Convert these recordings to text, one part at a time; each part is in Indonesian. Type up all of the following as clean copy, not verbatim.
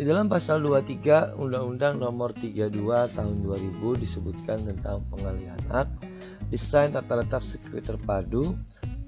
Di dalam pasal 23 Undang-Undang Nomor 32 Tahun 2000 disebutkan tentang pengalihan hak desain tata letak sirkuit terpadu,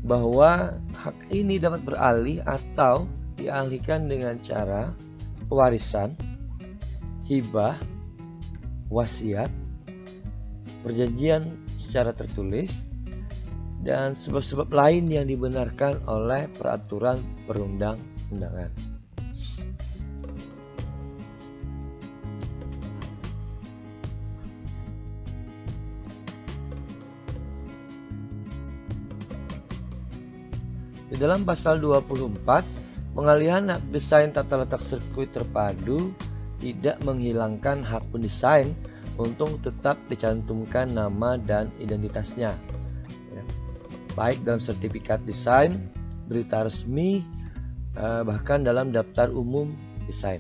bahwa hak ini dapat beralih atau dialihkan dengan cara pewarisan, hibah, wasiat, perjanjian secara tertulis, dan sebab-sebab lain yang dibenarkan oleh peraturan perundang-undangan. Di dalam pasal 24, pengalihan hak desain tata letak sirkuit terpadu tidak menghilangkan hak pendesain untuk tetap dicantumkan nama dan identitasnya, ya, baik dalam sertifikat desain, berita resmi, bahkan dalam daftar umum desain.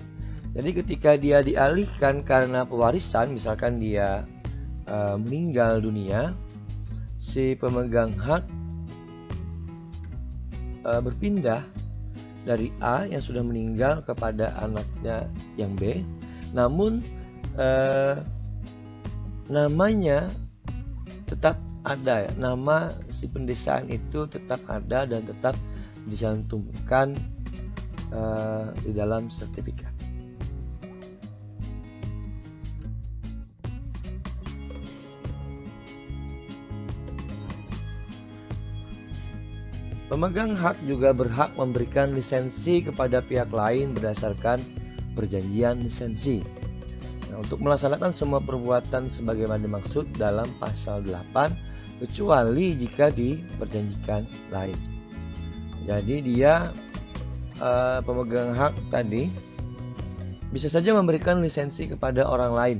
Jadi ketika dia dialihkan karena pewarisan, misalkan dia meninggal dunia, si pemegang hak berpindah dari A yang sudah meninggal kepada anaknya yang B, namun namanya tetap ada, ya. Nama si pendesain itu tetap ada dan tetap dicantumkan di dalam sertifikat. Pemegang hak juga berhak memberikan lisensi kepada pihak lain berdasarkan perjanjian lisensi. Nah, untuk melaksanakan semua perbuatan sebagaimana dimaksud dalam pasal 8, kecuali jika diperjanjikan lain. Jadi dia pemegang hak tadi bisa saja memberikan lisensi kepada orang lain.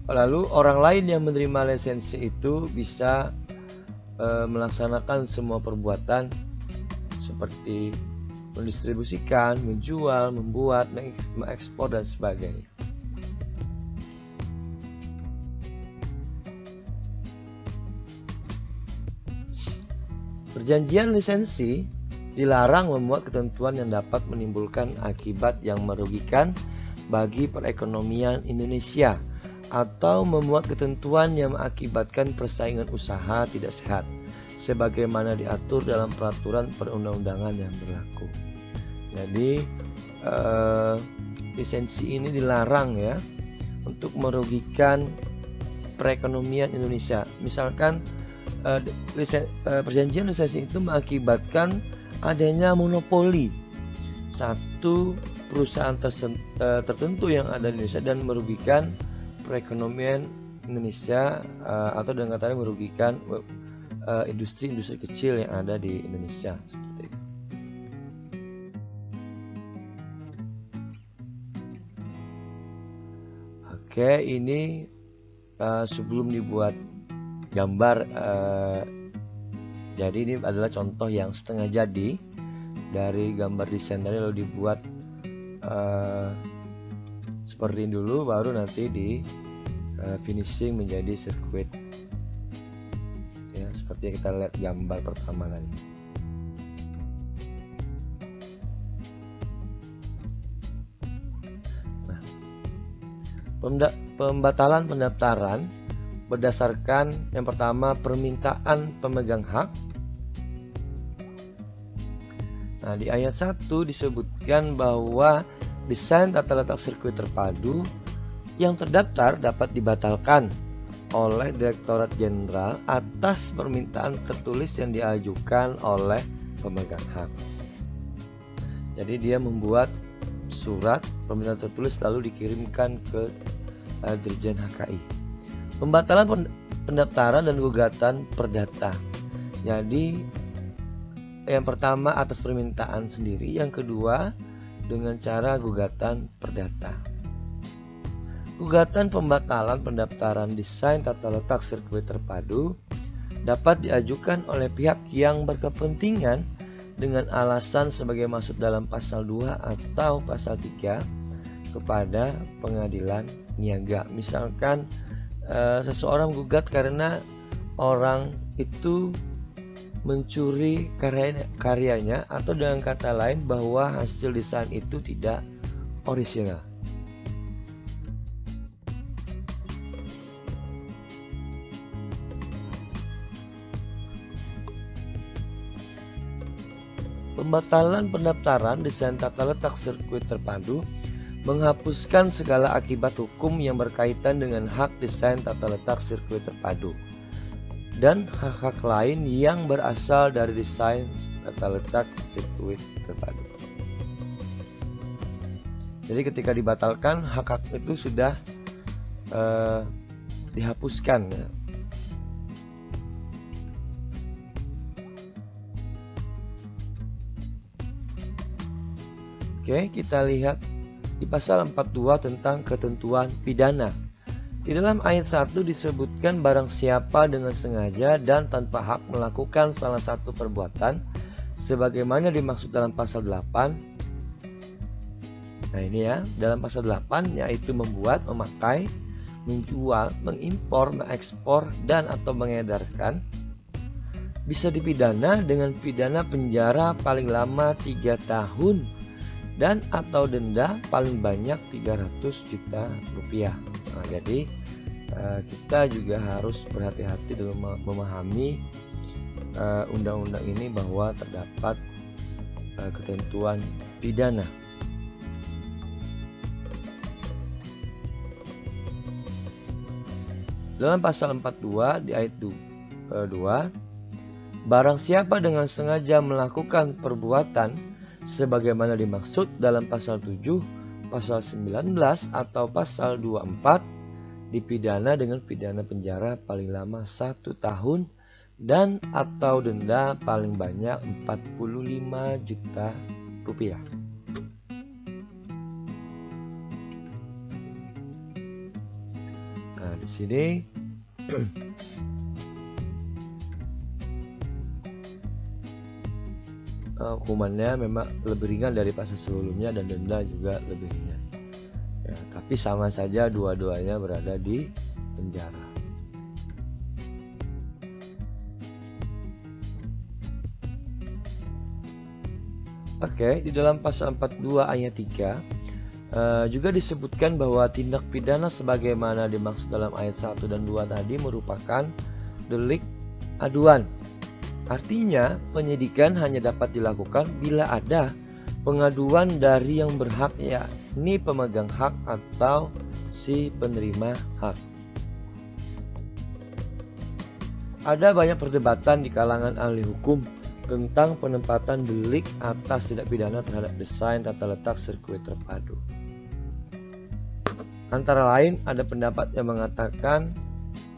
Lalu orang lain yang menerima lisensi itu bisa melaksanakan semua perbuatan seperti mendistribusikan, menjual, membuat, mengekspor, dan sebagainya. Perjanjian lisensi dilarang memuat ketentuan yang dapat menimbulkan akibat yang merugikan bagi perekonomian Indonesia, atau memuat ketentuan yang mengakibatkan persaingan usaha tidak sehat, sebagaimana diatur dalam peraturan perundang-undangan yang berlaku. Jadi lisensi ini dilarang, ya, untuk merugikan perekonomian Indonesia. Misalkan perjanjian lisensi itu mengakibatkan adanya monopoli satu perusahaan tertentu yang ada di Indonesia dan merugikan perekonomian Indonesia, atau dengan kata lain merugikan industri-industri kecil yang ada di Indonesia, seperti itu. Oke, ini sebelum dibuat gambar, jadi ini adalah contoh yang setengah jadi dari gambar desain tadi, lalu dibuat seperti ini dulu, baru nanti di finishing menjadi sirkuit, ya, seperti yang kita lihat gambar pertama tadi. Nah, pembatalan pendaftaran berdasarkan yang pertama permintaan pemegang hak. Nah, di ayat 1 disebutkan bahwa desain tata letak sirkuit terpadu yang terdaftar dapat dibatalkan oleh Direktorat Jenderal atas permintaan tertulis yang diajukan oleh pemegang hak. Jadi dia membuat surat permintaan tertulis lalu dikirimkan ke Dirjen HKI. Pembatalan pendaftaran dan gugatan perdata. Jadi yang pertama atas permintaan sendiri, yang kedua dengan cara gugatan perdata. Gugatan pembatalan pendaftaran desain tata letak sirkuit terpadu dapat diajukan oleh pihak yang berkepentingan dengan alasan sebagai masuk dalam pasal 2 atau pasal 3 kepada pengadilan niaga. Misalkan seseorang gugat karena orang itu mencuri karyanya, atau dengan kata lain bahwa hasil desain itu tidak orisinal. Pembatalan pendaftaran desain tata letak sirkuit terpadu menghapuskan segala akibat hukum yang berkaitan dengan hak desain tata letak sirkuit terpadu dan hak-hak lain yang berasal dari desain tata letak sirkuit terpadu. Jadi ketika dibatalkan, hak-hak itu sudah dihapuskan ya. Oke, kita lihat di pasal 42 tentang ketentuan pidana. Di dalam ayat 1 disebutkan barang siapa dengan sengaja dan tanpa hak melakukan salah satu perbuatan sebagaimana dimaksud dalam pasal 8. Nah ini ya, dalam pasal 8 yaitu membuat, memakai, menjual, mengimpor, mengekspor, dan atau mengedarkan, bisa dipidana dengan pidana penjara paling lama 3 tahun dan atau denda paling banyak 300 juta rupiah. Nah, jadi kita juga harus berhati-hati dalam memahami undang-undang ini bahwa terdapat ketentuan pidana. Dalam pasal 42 di ayat 2, barang siapa dengan sengaja melakukan perbuatan sebagaimana dimaksud dalam pasal 7, pasal 19 atau pasal 24 dipidana dengan pidana penjara paling lama 1 tahun dan atau denda paling banyak 45 juta rupiah. Nah, di sini hukumannya memang lebih ringan dari pasal sebelumnya dan denda juga lebih ringan. Ya, tapi sama saja dua-duanya berada di penjara. Oke, di dalam pasal 42 ayat 3 juga disebutkan bahwa tindak pidana sebagaimana dimaksud dalam ayat 1 dan 2 tadi merupakan delik aduan. Artinya, penyidikan hanya dapat dilakukan bila ada pengaduan dari yang berhak, yakni pemegang hak atau si penerima hak. Ada banyak perdebatan di kalangan ahli hukum tentang penempatan delik atas tindak pidana terhadap desain tata letak sirkuit terpadu. Antara lain, ada pendapat yang mengatakan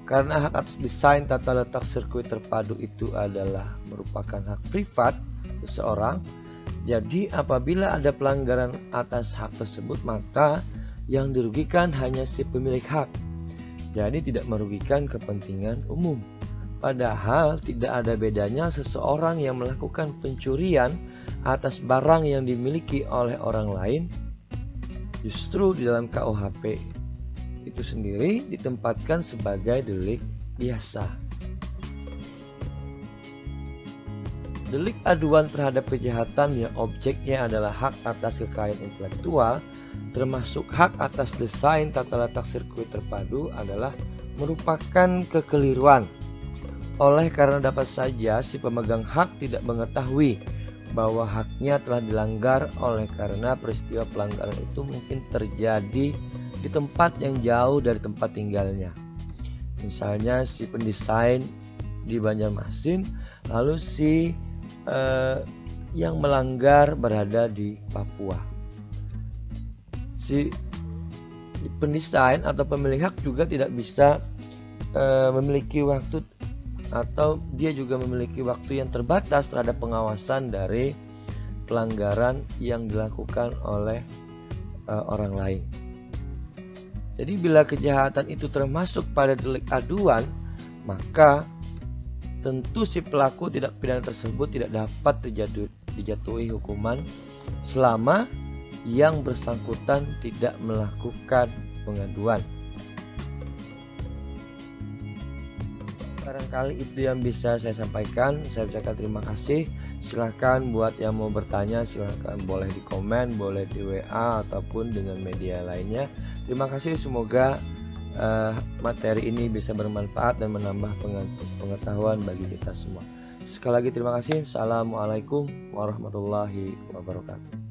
karena hak atas desain tata letak sirkuit terpadu itu adalah merupakan hak privat seseorang, jadi apabila ada pelanggaran atas hak tersebut maka yang dirugikan hanya si pemilik hak, jadi tidak merugikan kepentingan umum. Padahal tidak ada bedanya seseorang yang melakukan pencurian atas barang yang dimiliki oleh orang lain. Justru di dalam KUHP itu sendiri ditempatkan sebagai delik biasa. Delik aduan terhadap kejahatan yang objeknya adalah hak atas kekayaan intelektual, termasuk hak atas desain tata letak sirkuit terpadu, adalah merupakan kekeliruan. Oleh karena dapat saja si pemegang hak tidak mengetahui bahwa haknya telah dilanggar oleh karena peristiwa pelanggaran itu mungkin terjadi di tempat yang jauh dari tempat tinggalnya. Misalnya si pendesain di Banjarmasin, lalu si yang melanggar berada di Papua. Si pendesain atau pemilik hak juga tidak bisa memiliki waktu, atau dia juga memiliki waktu yang terbatas terhadap pengawasan dari pelanggaran yang dilakukan oleh orang lain. Jadi bila kejahatan itu termasuk pada delik aduan, maka tentu si pelaku tindak pidana tersebut tidak dapat dijatuhi hukuman selama yang bersangkutan tidak melakukan pengaduan. Barangkali itu yang bisa saya sampaikan. Saya ucapkan terima kasih. Silahkan buat yang mau bertanya, silahkan boleh di komen, boleh di WA ataupun dengan media lainnya. Terima kasih, semoga materi ini bisa bermanfaat dan menambah pengetahuan bagi kita semua. Sekali lagi terima kasih. Assalamualaikum warahmatullahi wabarakatuh.